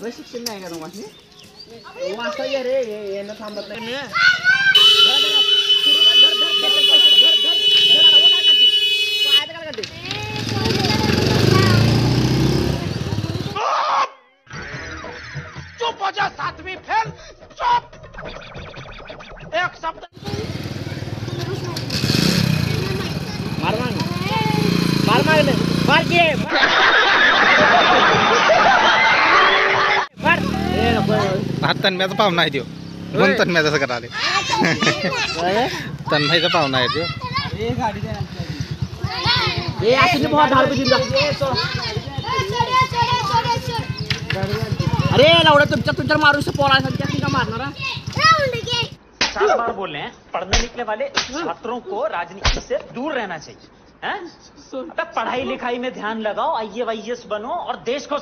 शिक्षण नाही का तुम्हाला वाचता रे येणं थांबत नाही चुप हो जा सातवीं फेल चुप एक शब्द मार के तन्म्याचा पाहुणा आहे तो दोन तन्म्याचा असं करा तन्मयचा पाहुणा आहे तो अरे लावडा तुमच्या मारू पोळा का मारणार 7 बार बोल रहे हैं पढ़ने निकले वाले छात्रों को राजनीति से दूर रहना चाहिए हैं? अबे पढ़ाई लिखाई में ध्यान लगाओ IAS बनो और देश को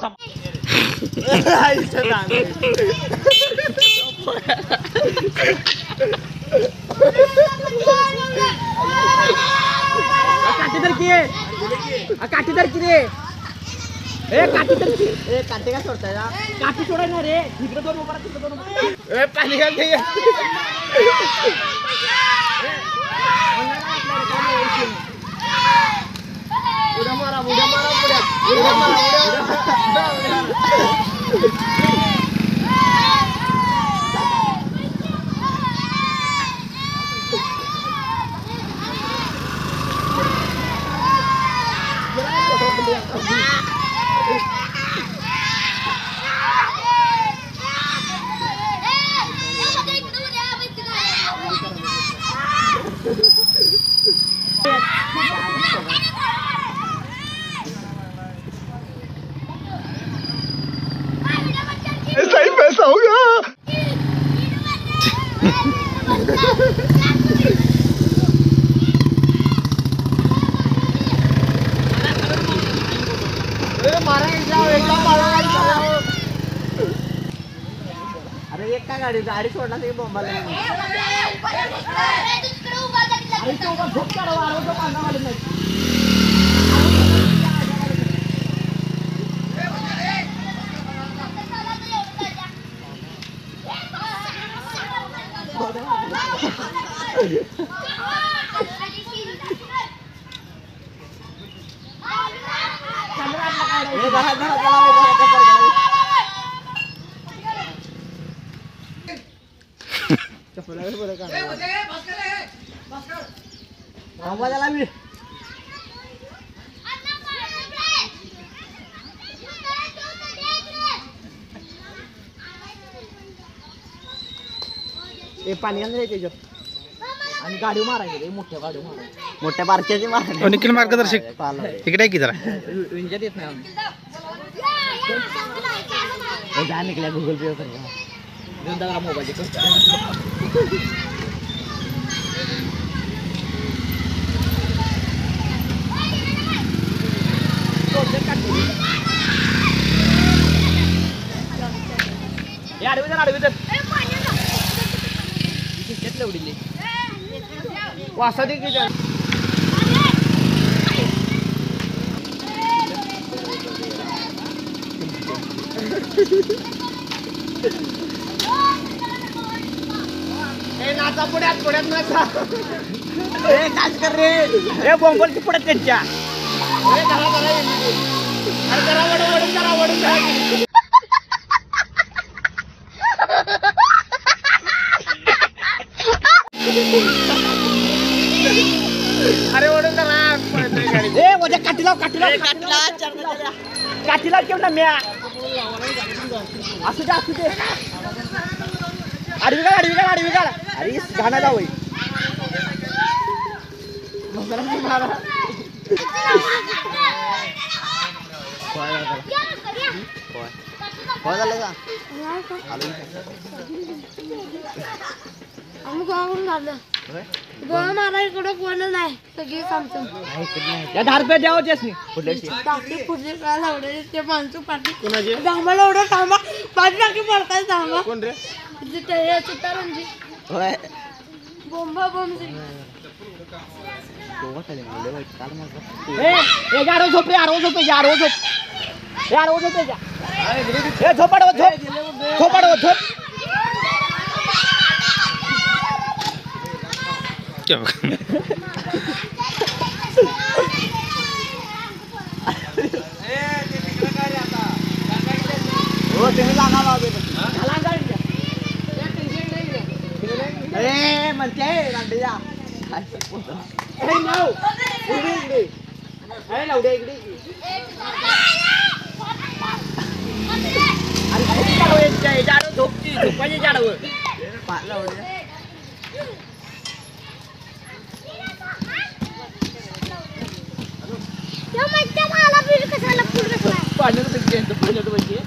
काटे का सोडताय काठी सोडाय ना रे तिकडे दोन उभा तिकडे दोन पाणी घालते उड्या मारा उड्या ऐसा ही पैसा होगा अरे एक का गाडी सोडला ते बोंबाला पाणी आणि गाडी मारायची मोठ्या गाडी मोठ्या बारक्याची मारायची निखिल मार्गदर्शक तिकडे की जरा विंजात येत नाही जा निघल्या गुगल पे देऊन टाका मोबाईल वासा दे नाचा पुढ्यात नाचा नाच कर रे हे बोंबलची पुढ्यात त्यांच्या अरे ओढून काठी लाव केवढा म्या असू दे आडवी काढ अरे घाणा जाऊ आम्ही गोळा मारा इकडं कोण नाही सगळी सामसूम या 10 रुपये द्यावं त्यासनी कुठल्याशी टाकी पुढे काय लावले ते माणसं पाठी कोणाचे धांबाला एवढं थांबा पाच टाकी पडताय थांबा कोण रे तिथे चित्तारंजी होय बोंबा बोंबजी ए यारो झोप रे यारो झोप यारो झोप यारो झोप ए झोपाडव झोप झोपाडव झोप क्या बघ. हो तुम्ही सांगा बाबे ए म्हणते रांडेया ए नाव इकडे ए लावडे इकडे अरे जाडो झोपची झोपायची जाडो लावडे पाण्याचं म्हणजे